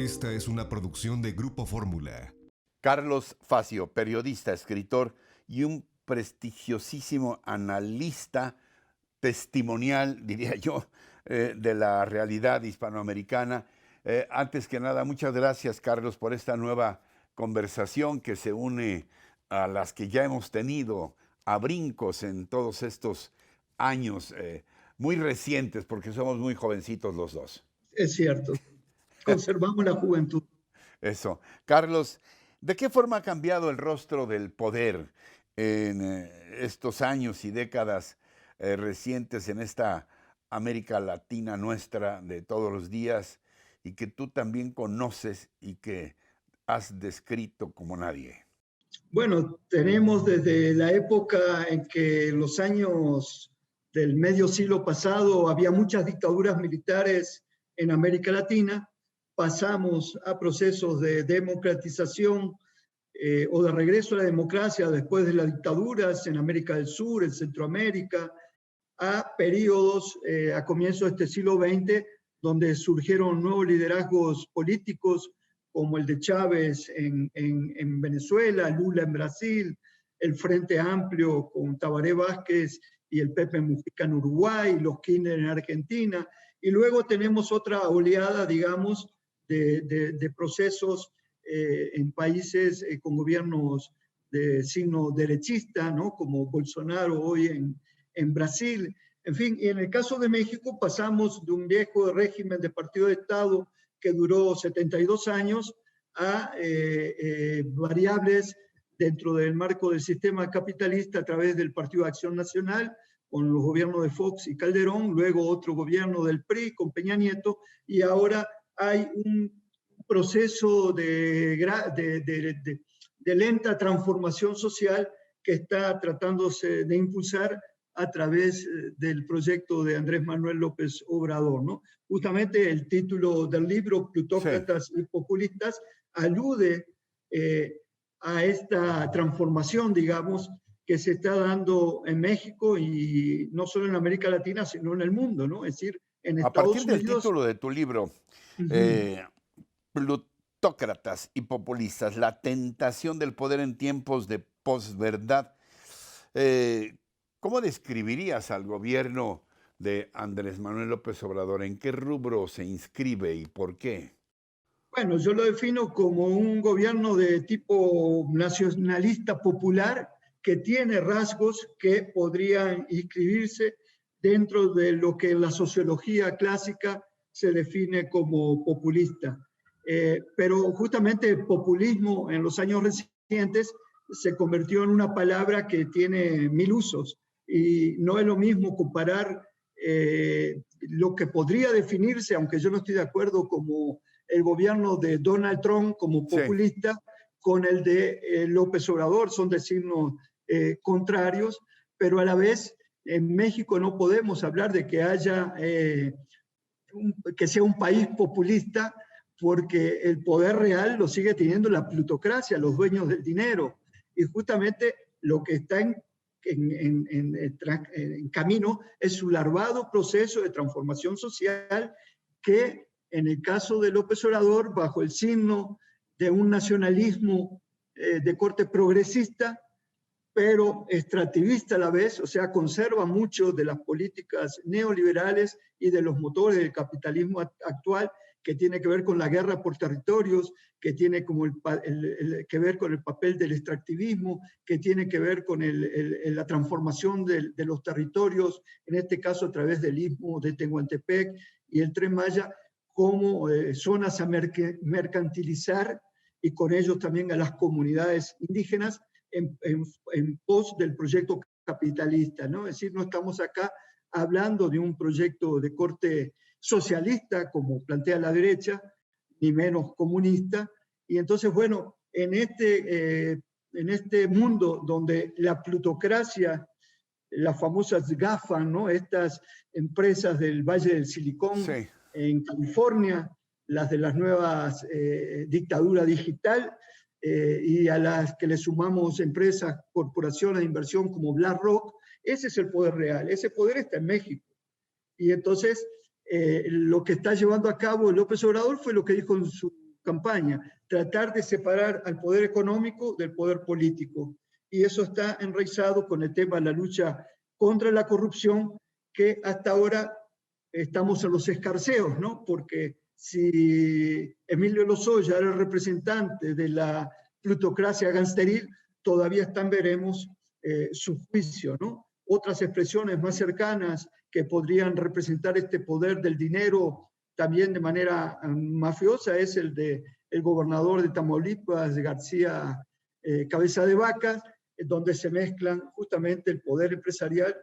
Esta es una producción de Grupo Fórmula. Carlos Facio, periodista, escritor y un prestigiosísimo analista testimonial, diría yo, de la realidad hispanoamericana. Antes que nada, muchas gracias, Carlos, por esta nueva conversación que se une a las que ya hemos tenido a brincos en todos estos años muy recientes, porque somos muy jovencitos los dos. Es cierto, conservamos la juventud. Eso. Carlos, ¿de qué forma ha cambiado el rostro del poder en estos años y décadas recientes en esta América Latina nuestra de todos los días y que tú también conoces y que has descrito como nadie? Bueno, tenemos desde la época en que en los años del medio siglo pasado había muchas dictaduras militares en América Latina, pasamos a procesos de democratización o de regreso a la democracia después de las dictaduras en América del Sur, en Centroamérica, a periodos a comienzos de este siglo XX donde surgieron nuevos liderazgos políticos como el de Chávez en Venezuela, Lula en Brasil, el Frente Amplio con Tabaré Vázquez y el Pepe Mujica en Uruguay, los Kirchner en Argentina, y luego tenemos otra oleada, digamos, de procesos en países con gobiernos de signo derechista, ¿no? Como Bolsonaro hoy en Brasil. En fin, y en el caso de México pasamos de un viejo régimen de partido de Estado que duró 72 años a variables dentro del marco del sistema capitalista a través del Partido de Acción Nacional, con los gobiernos de Fox y Calderón, luego otro gobierno del PRI con Peña Nieto, y ahora hay un proceso de lenta transformación social que está tratándose de impulsar a través del proyecto de Andrés Manuel López Obrador, ¿no? Justamente el título del libro, Plutócratas y Populistas, alude a esta transformación, digamos, que se está dando en México y no solo en América Latina, sino en el mundo, ¿no? Es decir, en Estados Unidos. A partir del título de tu libro, Plutócratas y Populistas, la tentación del poder en tiempos de posverdad, ¿cómo describirías al gobierno de Andrés Manuel López Obrador? ¿En qué rubro se inscribe y por qué? Bueno, yo lo defino como un gobierno de tipo nacionalista popular que tiene rasgos que podrían inscribirse dentro de lo que en la sociología clásica se define como populista. Pero justamente el populismo en los años recientes se convirtió en una palabra que tiene mil usos y no es lo mismo comparar lo que podría definirse, aunque yo no estoy de acuerdo, como el gobierno de Donald Trump como populista, sí, con el de López Obrador, son de signos contrarios, pero a la vez en México no podemos hablar de que haya, que sea un país populista, porque el poder real lo sigue teniendo la plutocracia, los dueños del dinero, y justamente lo que está en camino es un larvado proceso de transformación social que en el caso de López Obrador, bajo el signo de un nacionalismo de corte progresista, pero extractivista a la vez, o sea, conserva mucho de las políticas neoliberales y de los motores del capitalismo actual, que tiene que ver con la guerra por territorios, que tiene como que ver con el papel del extractivismo, que tiene que ver con la transformación de los territorios, en este caso a través del Istmo de Tehuantepec y el Tren Maya, como zonas a mercantilizar y con ellos también a las comunidades indígenas en pos del proyecto capitalista, ¿no? Es decir, no estamos acá hablando de un proyecto de corte socialista, como plantea la derecha, ni menos comunista. Y entonces, bueno, en este mundo donde la plutocracia, las famosas GAFA, ¿no? Estas empresas del Valle del Silicón, sí, en California, las de las nuevas dictadura digital, y a las que le sumamos empresas, corporaciones de inversión como BlackRock, ese es el poder real, ese poder está en México. Y entonces lo que está llevando a cabo López Obrador fue lo que dijo en su campaña, tratar de separar al poder económico del poder político. Y eso está enraizado con el tema de la lucha contra la corrupción, que hasta ahora estamos en los escarceos, ¿no? Porque si Emilio Lozoya era el representante de la plutocracia gangsteril, todavía están, veremos, su juicio, ¿no? Otras expresiones más cercanas que podrían representar este poder del dinero también de manera mafiosa es el de el gobernador de Tamaulipas, García Cabeza de Vaca, donde se mezclan justamente el poder empresarial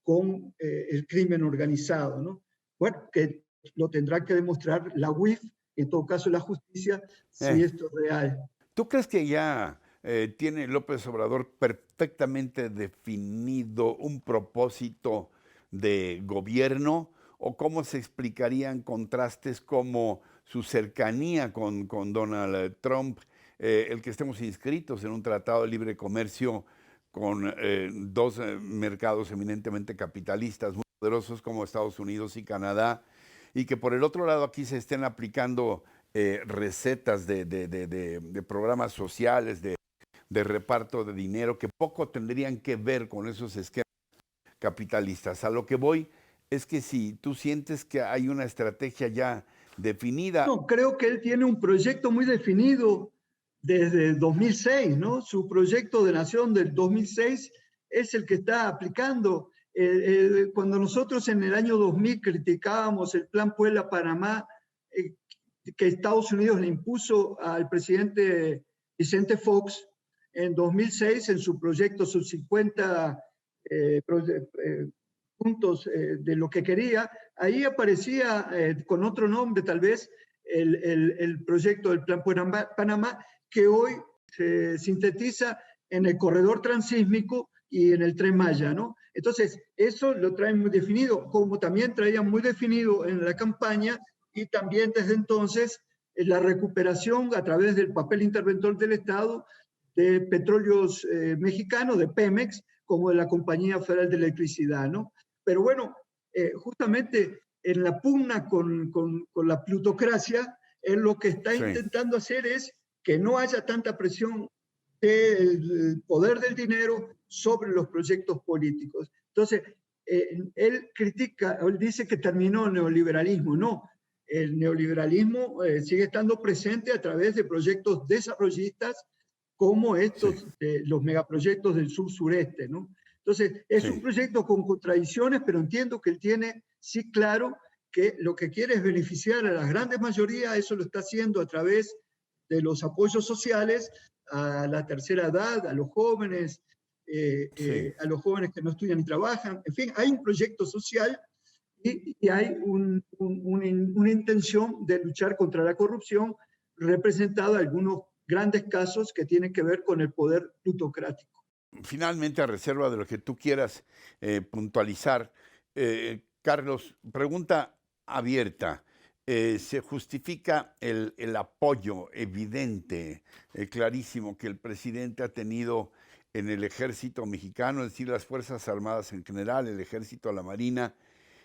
con el crimen organizado, ¿no? Bueno, que lo tendrá que demostrar la UIF, en todo caso la justicia, si esto es real. ¿Tú crees que ya tiene López Obrador perfectamente definido un propósito de gobierno? ¿O cómo se explicarían contrastes como su cercanía con Donald Trump, el que estemos inscritos en un tratado de libre comercio con dos mercados eminentemente capitalistas muy poderosos como Estados Unidos y Canadá, y que por el otro lado aquí se estén aplicando recetas de programas sociales, de reparto de dinero, que poco tendrían que ver con esos esquemas capitalistas? A lo que voy es que si tú sientes que hay una estrategia ya definida. No, creo que él tiene un proyecto muy definido desde 2006, ¿no? Su proyecto de nación del 2006 es el que está aplicando. Cuando nosotros en el año 2000 criticábamos el Plan Puebla-Panamá, que Estados Unidos le impuso al presidente Vicente Fox, en 2006, en su proyecto, sus 50 puntos de lo que quería, ahí aparecía con otro nombre tal vez el proyecto del Plan Panamá, que hoy se sintetiza en el corredor transísmico y en el Tren Maya, ¿no? Entonces, eso lo traen muy definido, como también traían muy definido en la campaña, y también desde entonces la recuperación a través del papel interventor del Estado de petróleos mexicanos, de Pemex, como de la Compañía Federal de Electricidad, ¿no? Pero bueno, justamente en la pugna con la plutocracia, él lo que está intentando hacer es que no haya tanta presión del poder del dinero sobre los proyectos políticos. Entonces, él critica, él dice que terminó el neoliberalismo. No, el neoliberalismo sigue estando presente a través de proyectos desarrollistas como estos, los megaproyectos del sur-sureste, ¿no? Entonces, es un proyecto con contradicciones, pero entiendo que él tiene, sí, claro, que lo que quiere es beneficiar a las grandes mayorías. Eso lo está haciendo a través de los apoyos sociales a la tercera edad, a los jóvenes, a los jóvenes que no estudian ni trabajan. En fin, hay un proyecto social y hay una intención de luchar contra la corrupción, representada en algunos grandes casos que tienen que ver con el poder plutocrático. Finalmente, a reserva de lo que tú quieras puntualizar, Carlos, pregunta abierta. ¿Se justifica el apoyo evidente, clarísimo, que el presidente ha tenido en el ejército mexicano, es decir, las Fuerzas Armadas en general, el ejército, la marina,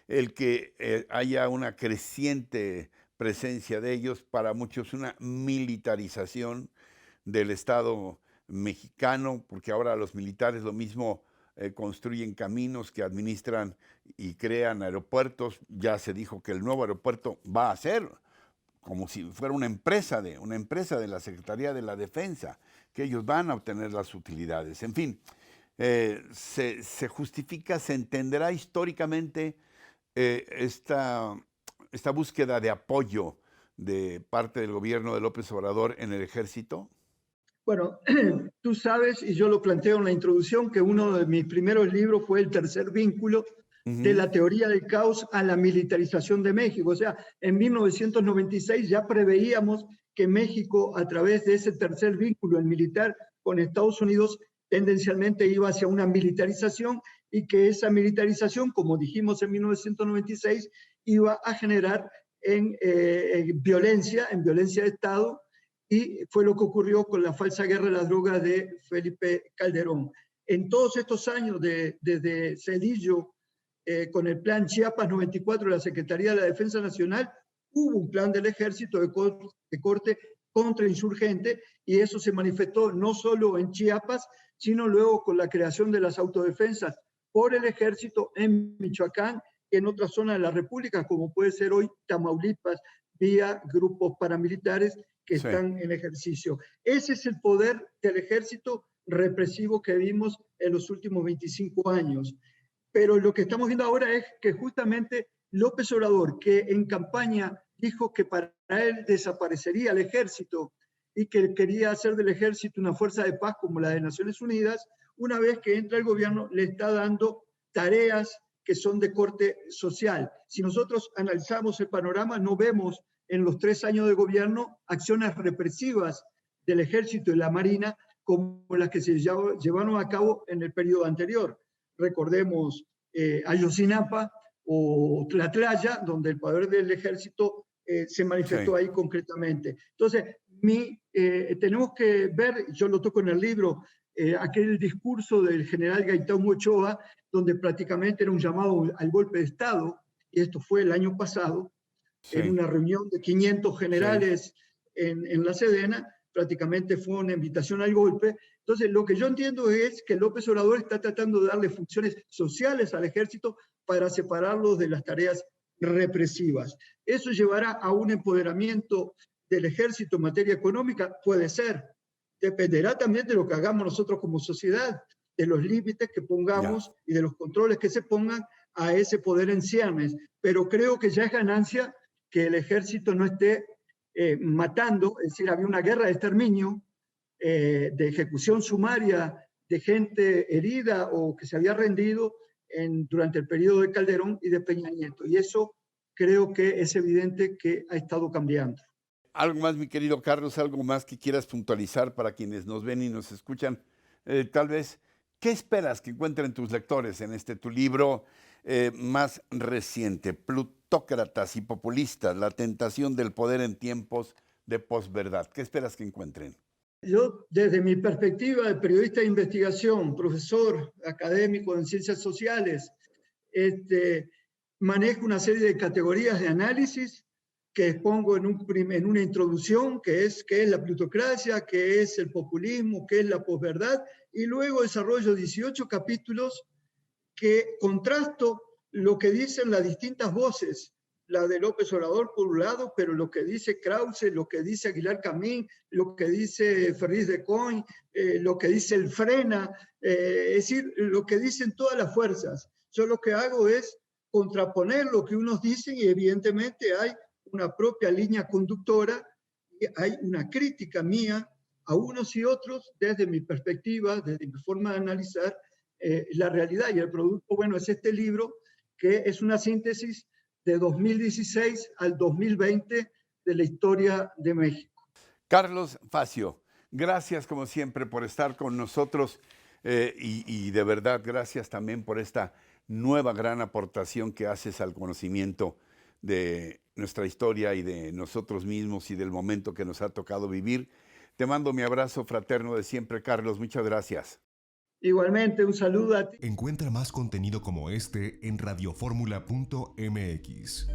el que haya una creciente presencia de ellos, para muchos una militarización del Estado mexicano, porque ahora los militares lo mismo construyen caminos que administran y crean aeropuertos? Ya se dijo que el nuevo aeropuerto va a ser como si fuera una empresa de la Secretaría de la Defensa, que ellos van a obtener las utilidades. En fin, se justifica, se entenderá históricamente esta búsqueda de apoyo de parte del gobierno de López Obrador en el ejército. Bueno, tú sabes, y yo lo planteo en la introducción, que uno de mis primeros libros fue El tercer vínculo, de la teoría del caos a la militarización de México. O sea, en 1996 ya preveíamos que México, a través de ese tercer vínculo, el militar, con Estados Unidos, tendencialmente iba hacia una militarización, y que esa militarización, como dijimos en 1996, iba a generar en violencia de Estado, y fue lo que ocurrió con la falsa guerra de las drogas de Felipe Calderón. En todos estos años, desde Cedillo, con el plan Chiapas 94 de la Secretaría de la Defensa Nacional, hubo un plan del ejército de corte contrainsurgente, y eso se manifestó no solo en Chiapas, sino luego con la creación de las autodefensas por el ejército en Michoacán y en otras zonas de la República, como puede ser hoy Tamaulipas, vía grupos paramilitares que están en ejercicio. Ese es el poder del ejército represivo que vimos en los últimos 25 años. Pero lo que estamos viendo ahora es que justamente López Obrador, que en campaña dijo que para él desaparecería el ejército y que quería hacer del ejército una fuerza de paz como la de Naciones Unidas, una vez que entra el gobierno le está dando tareas que son de corte social. Si nosotros analizamos el panorama, no vemos en los 3 años de gobierno acciones represivas del ejército y la marina como las que se llevaron a cabo en el periodo anterior. Recordemos Ayotzinapa o Tlatlaya, donde el poder del ejército se manifestó ahí concretamente. Entonces, tenemos que ver, yo lo toco en el libro, aquel discurso del general Gaitán Ochoa, donde prácticamente era un llamado al golpe de Estado, y esto fue el año pasado, en una reunión de 500 generales en la Sedena, prácticamente fue una invitación al golpe. Entonces, lo que yo entiendo es que López Obrador está tratando de darle funciones sociales al ejército para separarlos de las tareas represivas. ¿Eso llevará a un empoderamiento del ejército en materia económica? Puede ser. Dependerá también de lo que hagamos nosotros como sociedad, de los límites que pongamos y de los controles que se pongan a ese poder en ciernes. Pero creo que ya es ganancia que el ejército no esté matando, es decir, había una guerra de exterminio, de ejecución sumaria de gente herida o que se había rendido durante el periodo de Calderón y de Peña Nieto. Y eso creo que es evidente que ha estado cambiando. Algo más, mi querido Carlos, algo más que quieras puntualizar para quienes nos ven y nos escuchan. Tal vez, ¿qué esperas que encuentren tus lectores en tu libro más reciente, Plutócratas y Populistas, la tentación del poder en tiempos de posverdad? ¿Qué esperas que encuentren? Yo, desde mi perspectiva de periodista de investigación, profesor académico en ciencias sociales, manejo una serie de categorías de análisis que expongo en una introducción, que es qué es la plutocracia, qué es el populismo, qué es la posverdad, y luego desarrollo 18 capítulos que contrasto lo que dicen las distintas voces, la de López Obrador por un lado, pero lo que dice Krause, lo que dice Aguilar Camín, lo que dice Ferriz de Coin, lo que dice el Frena, es decir, lo que dicen todas las fuerzas. Yo lo que hago es contraponer lo que unos dicen y evidentemente hay una propia línea conductora y hay una crítica mía a unos y otros desde mi perspectiva, desde mi forma de analizar la realidad. Y el producto, bueno, es este libro que es una síntesis de 2016 al 2020 de la historia de México. Carlos Facio, gracias como siempre por estar con nosotros y de verdad gracias también por esta nueva gran aportación que haces al conocimiento de nuestra historia y de nosotros mismos y del momento que nos ha tocado vivir. Te mando mi abrazo fraterno de siempre, Carlos. Muchas gracias. Igualmente, un saludo a ti. Encuentra más contenido como este en radioformula.mx.